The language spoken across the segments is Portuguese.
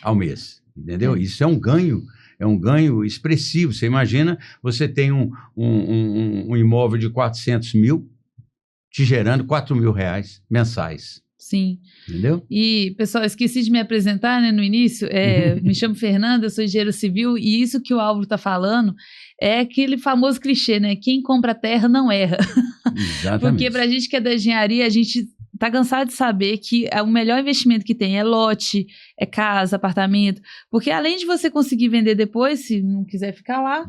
ao mês, entendeu? Isso é um ganho expressivo. Você imagina, você tem um imóvel de 400 mil te gerando R$ 4.000 mensais. Sim. Entendeu? E, pessoal, esqueci de me apresentar, né, no início. Me chamo Fernanda, eu sou engenheiro civil, e isso que o Álvaro está falando é aquele famoso clichê, né? Quem compra terra não erra. Exatamente. Porque para a gente que é da engenharia, a gente tá cansado de saber que o melhor investimento que tem é lote, é casa, apartamento, porque além de você conseguir vender depois, se não quiser ficar lá,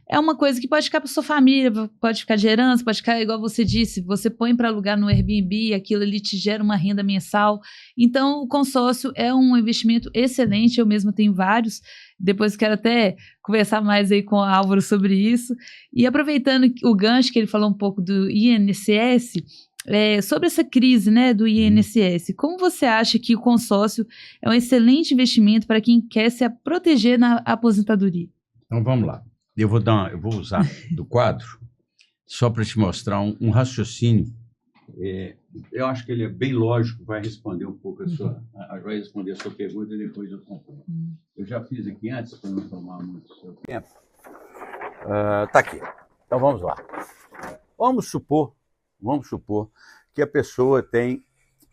é uma coisa que pode ficar para sua família, pode ficar de herança, pode ficar, igual você disse, você põe para alugar no Airbnb, aquilo ali te gera uma renda mensal. Então, o consórcio é um investimento excelente, eu mesmo tenho vários, depois quero até conversar mais aí com o Álvaro sobre isso. E aproveitando o gancho que ele falou um pouco do INSS, sobre essa crise, né, do INSS, como você acha que o consórcio é um excelente investimento para quem quer se proteger na aposentadoria? Então vamos lá. Eu vou usar do quadro só para te mostrar um raciocínio. Eu acho que ele é bem lógico, vai responder um pouco vai responder a sua pergunta e depois eu completo. Eu já fiz aqui antes para não tomar muito seu tempo. Tá aqui. Então vamos lá. Vamos supor que a pessoa tem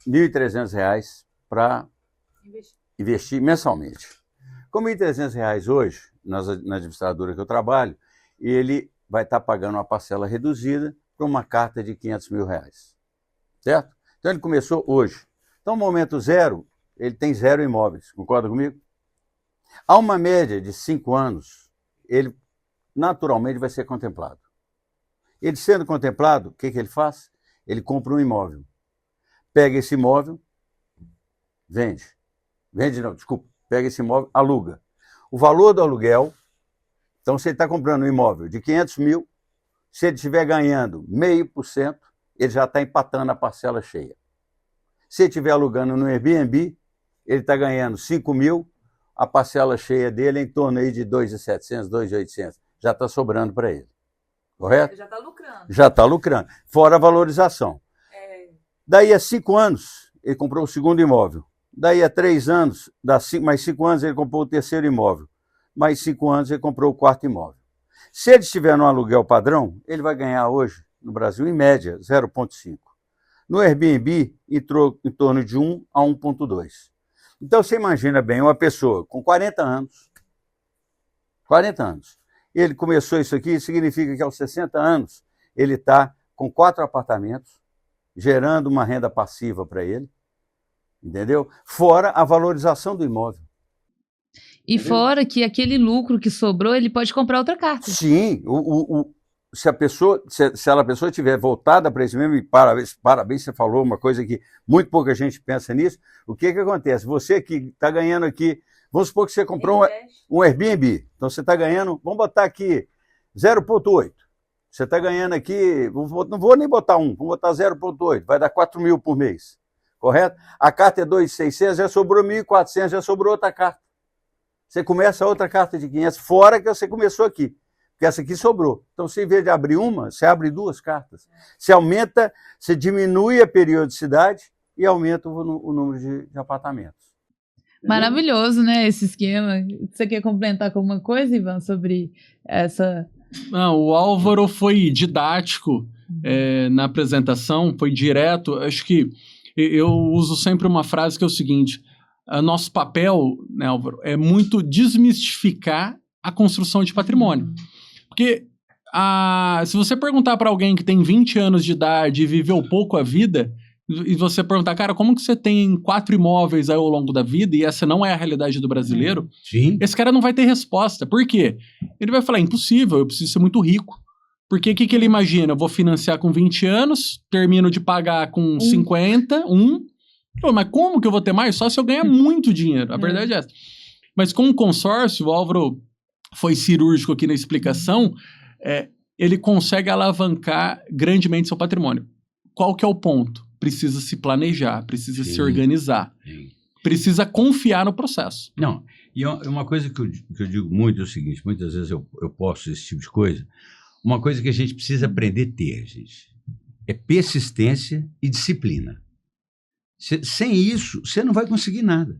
R$ 1.300 para investir mensalmente. Com R$ 1.300 hoje, na administradora que eu trabalho, ele vai estar pagando uma parcela reduzida para uma carta de R$ 500 mil. Certo? Então ele começou hoje. Então, no momento zero, ele tem 0 imóveis. Concorda comigo? Há uma média de 5 anos, ele naturalmente vai ser contemplado. Ele sendo contemplado, o que ele faz? Ele compra um imóvel. Pega esse imóvel, vende. Pega esse imóvel, aluga. O valor do aluguel, então se ele está comprando um imóvel de 500 mil, se ele estiver ganhando 0,5%, ele já está empatando a parcela cheia. Se ele estiver alugando no Airbnb, ele está ganhando 5 mil, a parcela cheia dele é em torno aí de 2.700, 2.800. Já está sobrando para ele. Correto? Já está lucrando. Já está lucrando. Fora a valorização. Daí a 5 anos, ele comprou o segundo imóvel. Daí a 3 anos, mais 5 anos, ele comprou o terceiro imóvel. Mais 5 anos, ele comprou o quarto imóvel. Se ele estiver no aluguel padrão, ele vai ganhar hoje, no Brasil, em média, 0,5. No Airbnb, entrou em torno de 1 a 1,2. Então, você imagina bem, uma pessoa com 40 anos, ele começou isso aqui, significa que aos 60 anos, ele está com 4 apartamentos, gerando uma renda passiva para ele, entendeu? Fora a valorização do imóvel. E entendeu? Fora que aquele lucro que sobrou, ele pode comprar outra carta. Sim, se a pessoa estiver voltada para isso mesmo, e parabéns, você falou uma coisa que muito pouca gente pensa nisso, o que acontece? Você que está ganhando aqui, vamos supor que você comprou um Airbnb, então você está ganhando, vamos botar aqui 0,8. Você está ganhando aqui, não vou nem botar 1, vou botar 0,8, vai dar 4 mil por mês, correto? A carta é 2.600, já sobrou 1.400, já sobrou outra carta. Você começa outra carta de 500, fora que você começou aqui, porque essa aqui sobrou. Então, se em vez de abrir uma, você abre 2 cartas. Você aumenta, você diminui a periodicidade e aumenta o número de apartamentos. Maravilhoso, né, esse esquema. Você quer complementar com alguma coisa, Ivan, sobre essa... Não, o Álvaro foi didático na apresentação, foi direto. Acho que eu uso sempre uma frase que é o seguinte: nosso papel, né, Álvaro, é muito desmistificar a construção de patrimônio. Porque se você perguntar para alguém que tem 20 anos de idade e viveu pouco a vida, e você perguntar, cara, como que você tem 4 imóveis aí ao longo da vida, e essa não é a realidade do brasileiro, Sim. Esse cara não vai ter resposta. Por quê? Ele vai falar, impossível, eu preciso ser muito rico. Porque o que ele imagina? Eu vou financiar com 20 anos, termino de pagar com 50, Pô, mas como que eu vou ter mais? Só se eu ganhar muito dinheiro. A verdade é essa. Mas com o consórcio, o Álvaro foi cirúrgico aqui na explicação, ele consegue alavancar grandemente seu patrimônio. Qual que é o ponto? Precisa se planejar, precisa se organizar, precisa confiar no processo. Não, e uma coisa que eu digo muito é o seguinte, muitas vezes eu posto esse tipo de coisa, uma coisa que a gente precisa aprender a ter, gente, é persistência e disciplina. Sem isso, você não vai conseguir nada.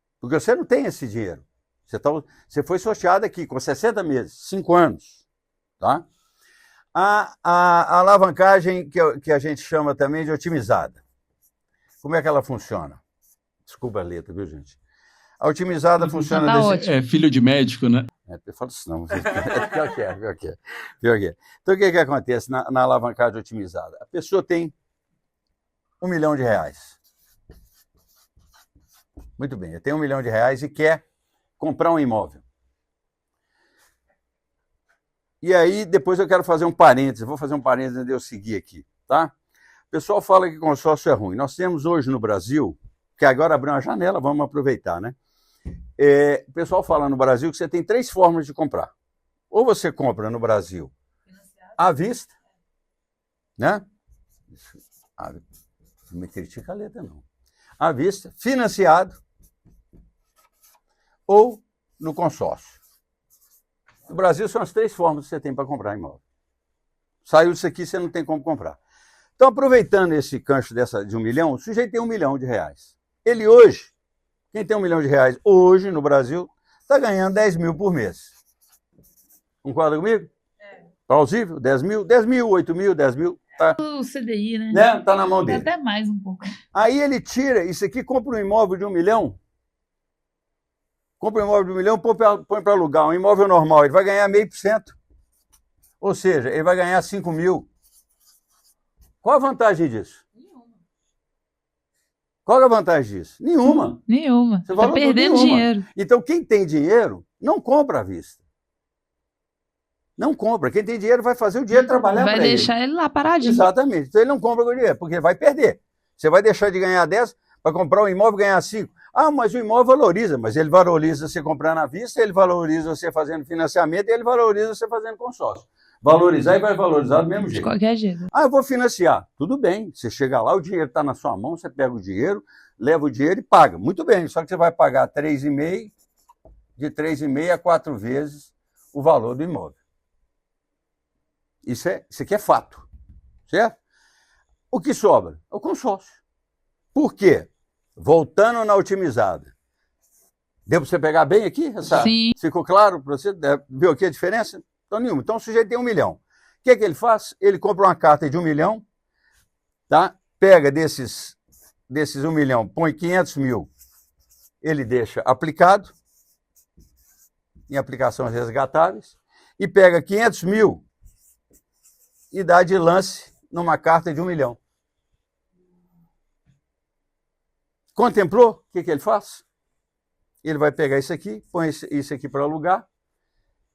Porque você não tem esse dinheiro. Você foi sorteado aqui com 60 meses, 5 anos. Tá? A alavancagem que a gente chama também de otimizada. Como é que ela funciona? Desculpa a letra, viu, gente? A otimizada funciona... É filho de médico, né? Eu falo isso não. Pior que é. Então, o que acontece na alavancagem otimizada? A pessoa tem R$1 milhão. Muito bem, eu tenho R$1 milhão e quer comprar um imóvel. E aí, depois eu quero fazer um parênteses. Vou fazer um parênteses antes de eu seguir aqui, tá? O pessoal fala que consórcio é ruim. Nós temos hoje no Brasil, que agora abriu uma janela, vamos aproveitar, né? O pessoal fala no Brasil que você tem 3 formas de comprar. Ou você compra no Brasil à vista, né? Não me critica a letra, não. À vista, financiado ou no consórcio. No Brasil são as 3 formas que você tem para comprar imóvel. Saiu disso aqui, você não tem como comprar. Então, aproveitando esse gancho de R$1 milhão, o sujeito tem R$1 milhão. Ele hoje, quem tem R$1 milhão hoje no Brasil, está ganhando 10 mil por mês. Concorda comigo? Plausível? 10 mil? 10 mil, 8 mil, 10 mil. Tá. O CDI, né? Tá na mão dele. Até mais um pouco. Aí ele tira isso aqui, compra um imóvel de R$1 milhão. Compra um imóvel de R$1 milhão, põe para alugar. Um imóvel normal, ele vai ganhar 0,5%. Ou seja, ele vai ganhar 5 mil. Qual a vantagem disso? Qual é a vantagem disso? Nenhuma. Nenhuma. Você está perdendo dinheiro. Então, quem tem dinheiro, não compra à vista. Não compra. Quem tem dinheiro vai fazer o dinheiro trabalhar para ele. Vai deixar ele lá paradinho. Exatamente. Então, ele não compra com dinheiro, porque ele vai perder. Você vai deixar de ganhar 10 para comprar um imóvel e ganhar 5. Ah, mas o imóvel valoriza. Mas ele valoriza você comprando à vista, ele valoriza você fazendo financiamento e ele valoriza você fazendo consórcio. Valorizar e vai valorizar do mesmo jeito. De qualquer jeito. Ah, eu vou financiar. Tudo bem. Você chega lá, o dinheiro está na sua mão, você pega o dinheiro, leva o dinheiro e paga. Muito bem, só que você vai pagar 3,5, de 3,5 a 4 vezes o valor do imóvel. Isso aqui é fato, certo? O que sobra? É o consórcio. Por quê? Voltando na otimizada. Deu para você pegar bem aqui? Sim. Ficou claro para você? Viu aqui a diferença? Então, nenhuma. Então, o sujeito tem R$1 milhão. O que ele faz? Ele compra uma carta de R$1 milhão, tá? Pega desses R$1 milhão, põe 500 mil, ele deixa aplicado, em aplicações resgatáveis, e pega 500 mil e dá de lance numa carta de R$1 milhão. Contemplou? O que ele faz? Ele vai pegar isso aqui, põe isso aqui para alugar,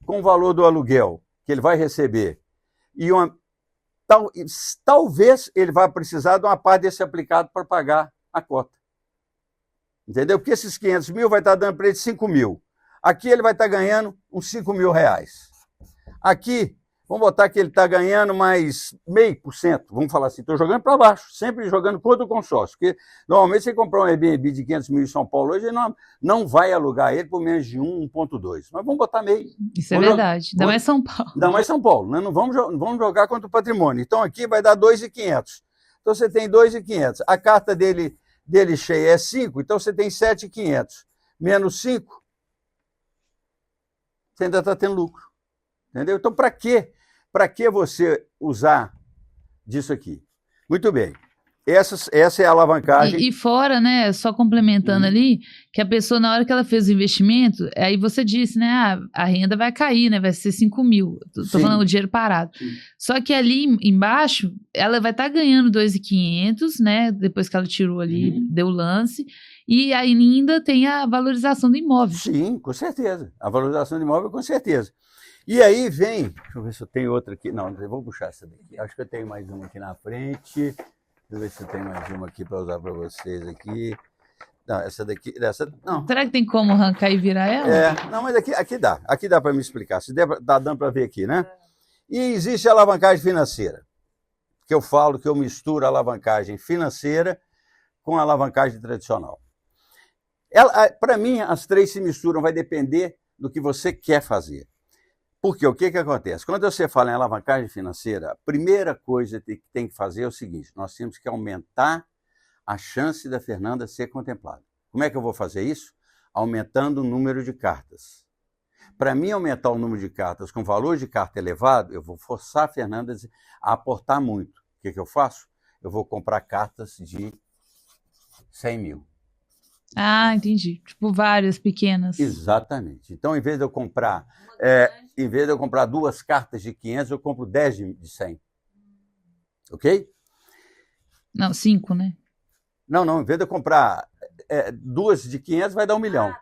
com o valor do aluguel que ele vai receber, e talvez ele vá precisar de uma parte desse aplicado para pagar a cota. Entendeu? Porque esses 500 mil vai estar dando para ele 5 mil. Aqui ele vai estar ganhando uns 5 mil reais. Aqui, vamos botar que ele está ganhando mais 0,5%. Vamos falar assim, estou jogando para baixo, sempre jogando contra o consórcio. Porque normalmente você comprar um Airbnb de 500 mil em São Paulo hoje, ele não vai alugar ele por menos de 1,2. Mas vamos botar meio. Isso é verdade. Ainda mais São Paulo. Ainda mais São Paulo. Né? Não vamos jogar contra o patrimônio. Então aqui vai dar 2.500. Então você tem 2.500. A carta dele cheia é 5, então você tem 7.500. Menos 5, você ainda está tendo lucro. Entendeu? Então, para que você usar disso aqui? Muito bem. Essa é a alavancagem. E fora, né, só complementando ali, que a pessoa, na hora que ela fez o investimento, aí você disse, né, a renda vai cair, né, vai ser 5 mil. Tô falando o dinheiro parado. Sim. Só que ali embaixo, ela vai estar ganhando 2.500, né, depois que ela tirou ali, deu o lance, e ainda tem a valorização do imóvel. Sim, com certeza. A valorização do imóvel, com certeza. E aí vem, deixa eu ver se eu tenho outra aqui. Não, eu vou puxar essa daqui. Acho que eu tenho mais uma aqui na frente. Deixa eu ver se eu tenho mais uma aqui para usar para vocês aqui. Não, essa daqui, não. Será que tem como arrancar e virar ela? Não, mas aqui dá. Aqui dá para me explicar. Se der, tá dando para ver aqui, né? E existe a alavancagem financeira, que eu falo que eu misturo a alavancagem financeira com a alavancagem tradicional. Para mim, as 3 se misturam, vai depender do que você quer fazer. Porque o que acontece? Quando você fala em alavancagem financeira, a primeira coisa que tem que fazer é o seguinte: nós temos que aumentar a chance da Fernanda ser contemplada. Como é que eu vou fazer isso? aumentando o número de cartas. Para mim aumentar o número de cartas com valor de carta elevado, eu vou forçar a Fernanda a aportar muito. O que eu faço? Eu vou comprar cartas de 100 mil. Ah, entendi. Tipo, várias pequenas. Exatamente. Então, em vez de eu comprar 2 cartas de 500, eu compro 10 de 100. Ok? Não, 5, né? Não. Em vez de eu comprar 2 de 500, vai dar 1 milhão.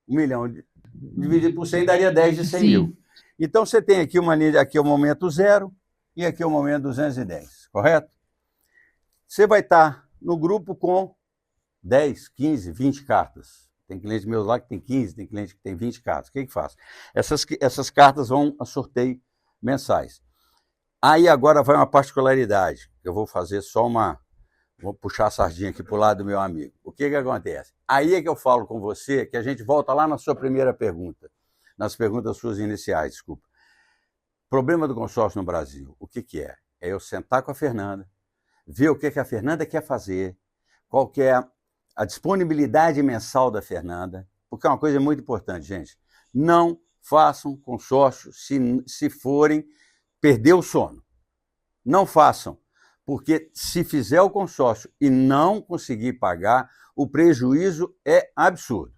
1 milhão dividido por 100 daria 10 de 100 mil. Então, você tem aqui uma linha, aqui é o momento 0 e aqui é o momento 210, correto? Você vai estar no grupo com 10, 15, 20 cartas. Tem clientes meus lá que tem 15, tem cliente que tem 20 cartas. O que faço? Essas cartas vão a sorteio mensais. Aí agora vai uma particularidade. Eu vou fazer vou puxar a sardinha aqui para o lado do meu amigo. O que acontece? Aí é que eu falo com você, que a gente volta lá na sua primeira pergunta. Nas perguntas suas iniciais, desculpa. Problema do consórcio no Brasil, o que é? É eu sentar com a Fernanda, ver o que a Fernanda quer fazer, qual que é a disponibilidade mensal da Fernanda, porque é uma coisa muito importante, gente. Não façam consórcio se forem perder o sono. Não façam, porque se fizer o consórcio e não conseguir pagar, o prejuízo é absurdo.